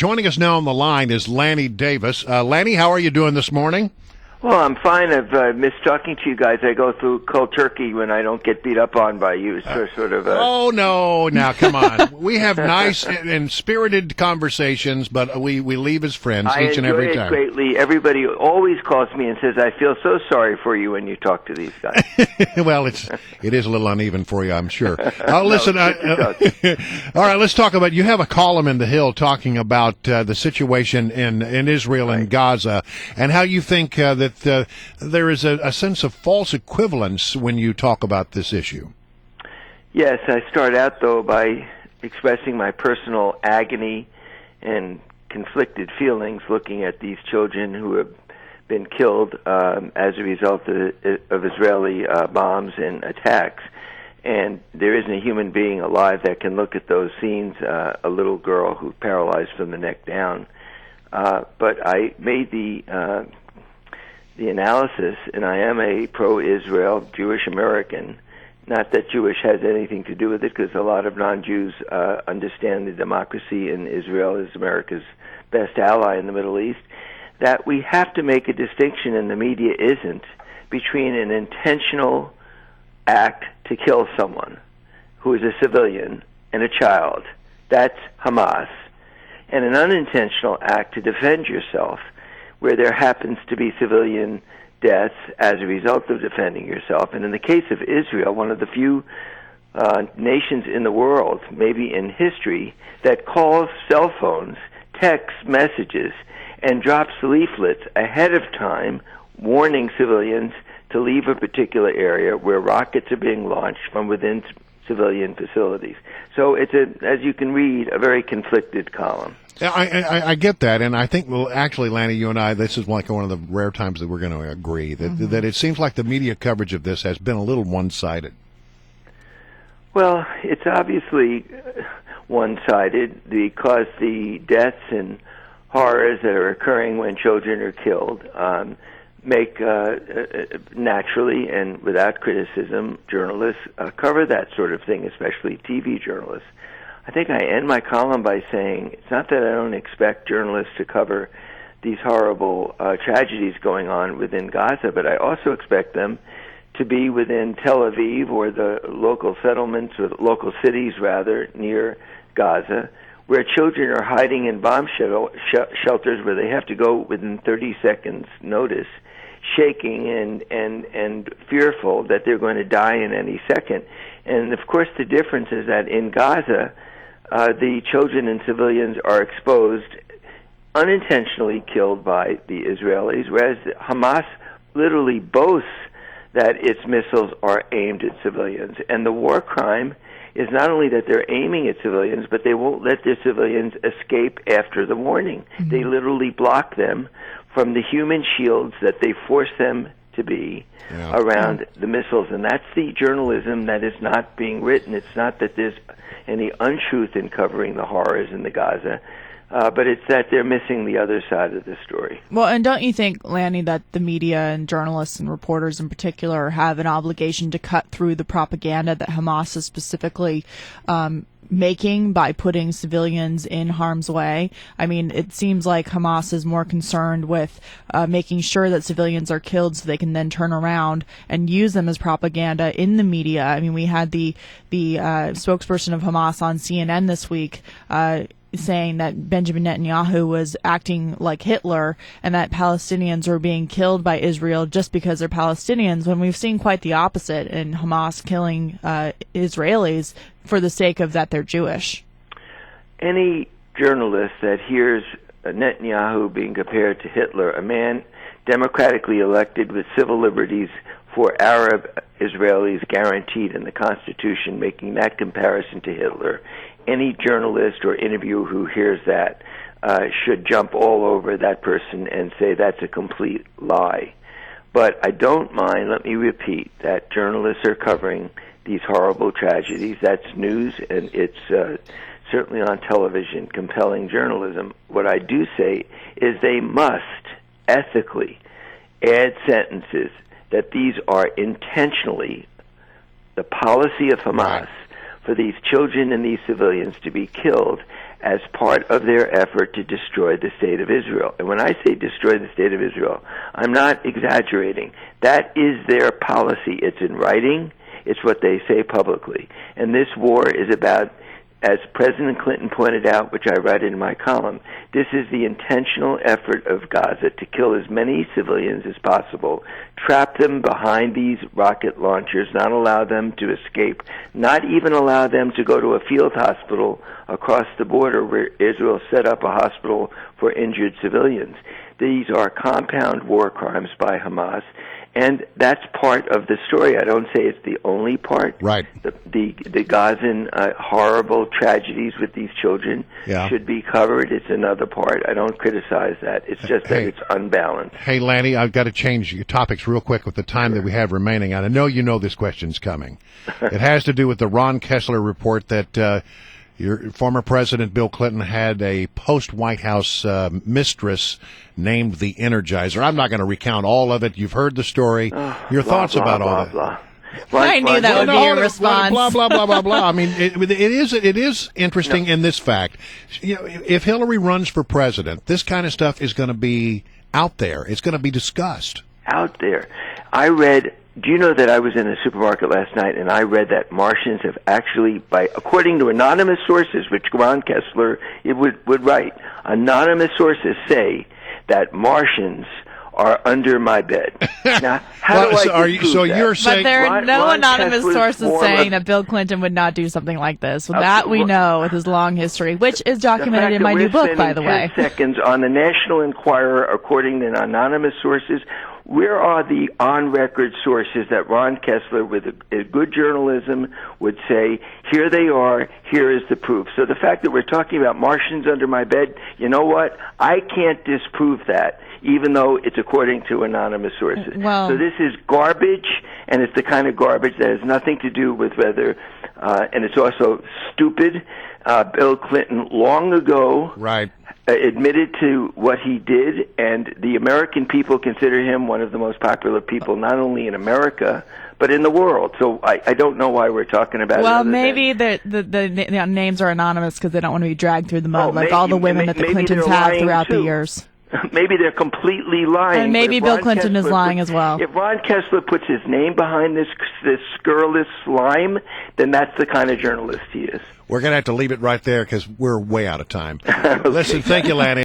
Joining us now on the line is Lanny Davis. Lanny, how are you doing this morning? Well, I'm fine. I've missed talking to you guys. I go through cold turkey when I don't get beat up on by you. So sort of. Oh no! Now come on. We have nice and spirited conversations, but we leave as friends each and every time. I enjoy it greatly. Everybody always calls me and says, "I feel so sorry for you when you talk to these guys." Well, it is a little uneven for you, I'm sure. Listen. No, all right, let's talk about. You have a column in the Hill talking about the situation in Israel and Gaza, and how you think that there is a sense of false equivalence when you talk about this issue. Yes, I start out, though, by expressing my personal agony and conflicted feelings looking at these children who have been killed as a result of Israeli bombs and attacks. And there isn't a human being alive that can look at those scenes, a little girl who's paralyzed from the neck down. But I made the analysis, and I am a pro-Israel Jewish American. Not that Jewish has anything to do with it, because a lot of non-Jews understand the democracy in Israel is America's best ally in the Middle East, that we have to make a distinction, and the media isn't, between an intentional act to kill someone who is a civilian and a child, that's Hamas, and an unintentional act to defend yourself, where there happens to be civilian deaths as a result of defending yourself. And in the case of Israel, one of the few nations in the world, maybe in history, that calls cell phones, text messages, and drops leaflets ahead of time warning civilians to leave a particular area where rockets are being launched from within civilian facilities. So it's, as you can read, a very conflicted column. Yeah, I get that, and I think, well, actually, Lanny, you and I, this is like one of the rare times that we're going to agree, that it seems like the media coverage of this has been a little one-sided. Well, it's obviously one-sided because the deaths and horrors that are occurring when children are killed make, naturally and without criticism, journalists cover that sort of thing, especially TV journalists. I think I end my column by saying it's not that I don't expect journalists to cover these horrible tragedies going on within Gaza, but I also expect them to be within Tel Aviv or the local settlements, or local cities, rather, near Gaza, where children are hiding in bomb shelters where they have to go within 30 seconds notice, shaking and fearful that they're going to die in any second. And, of course, the difference is that in Gaza, the children and civilians are exposed, unintentionally killed by the Israelis, whereas Hamas literally boasts that its missiles are aimed at civilians. And the war crime is not only that they're aiming at civilians, but they won't let their civilians escape after the warning. Mm-hmm. They literally block them from the human shields that they force them to be around the missiles. And that's the journalism that is not being written. It's not that there's any untruth in covering the horrors in the Gaza, but it's that they're missing the other side of the story. Well, and don't you think, Lanny, that the media and journalists and reporters in particular have an obligation to cut through the propaganda that Hamas is specifically making by putting civilians in harm's way? I mean, it seems like Hamas is more concerned with making sure that civilians are killed so they can then turn around and use them as propaganda in the media. I mean, we had the spokesperson of Hamas on CNN this week saying that Benjamin Netanyahu was acting like Hitler and that Palestinians were being killed by Israel just because they're Palestinians, when we've seen quite the opposite in Hamas killing Israelis for the sake of that they're Jewish. Any journalist that hears Netanyahu being compared to Hitler, a man democratically elected with civil liberties for Arab Israelis guaranteed in the Constitution, making that comparison to Hitler, any journalist or interviewer who hears that should jump all over that person and say that's a complete lie. But I don't mind, let me repeat, that journalists are covering these horrible tragedies. That's news, and it's certainly on television, compelling journalism. What I do say is they must ethically add sentences that these are intentionally the policy of Hamas for these children and these civilians to be killed as part of their effort to destroy the state of Israel. And when I say destroy the state of Israel, I'm not exaggerating. That is their policy. It's in writing. It's what they say publicly. And this war is about, as President Clinton pointed out, which I write in my column, this is the intentional effort of Gaza to kill as many civilians as possible, trap them behind these rocket launchers, not allow them to escape, not even allow them to go to a field hospital across the border where Israel set up a hospital for injured civilians. These are compound war crimes by Hamas. And that's part of the story. I don't say it's the only part. Right. The Gazan horrible tragedies with these children should be covered. It's another part. I don't criticize that. It's just that it's unbalanced. Hey, Lanny, I've got to change your topics real quick with the time that we have remaining. And I know you know this question's coming. It has to do with the Ron Kessler report that your former President Bill Clinton had a post-White House mistress named the Energizer. I'm not going to recount all of it. You've heard the story. Your thoughts about all that? I knew that would be your response. Blah, blah, blah, blah, blah. I mean, it is interesting in this fact. You know, if Hillary runs for president, this kind of stuff is going to be out there. It's going to be discussed. Out there. Do you know that I was in a supermarket last night and I read that Martians have actually, according to anonymous sources, which Ron Kessler would write, anonymous sources say that Martians are under my bed. Now, how do I so you're saying, but there are no Ron anonymous Kessler's sources saying that Bill Clinton would not do something like this. That we know with his long history, which is documented in my new book, by the way. 10 seconds on the National Enquirer, according to anonymous sources. Where are the on-record sources that Ron Kessler, with a good journalism, would say, here they are, here is the proof? So the fact that we're talking about Martians under my bed, you know what? I can't disprove that, even though it's according to anonymous sources. Well, so this is garbage, and it's the kind of garbage that has nothing to do with whether, and it's also stupid. Bill Clinton long ago admitted to what he did, and the American people consider him one of the most popular people, not only in America, but in the world. So I don't know why we're talking about it. Well, maybe the names are anonymous because they don't want to be dragged through the mud like all the women that the Clintons have throughout the years. Maybe they're completely lying. And maybe Bill Clinton is lying as well. If Ron Kessler puts his name behind this scurrilous slime, then that's the kind of journalist he is. We're going to have to leave it right there because we're way out of time. Listen, thank you, Lanny.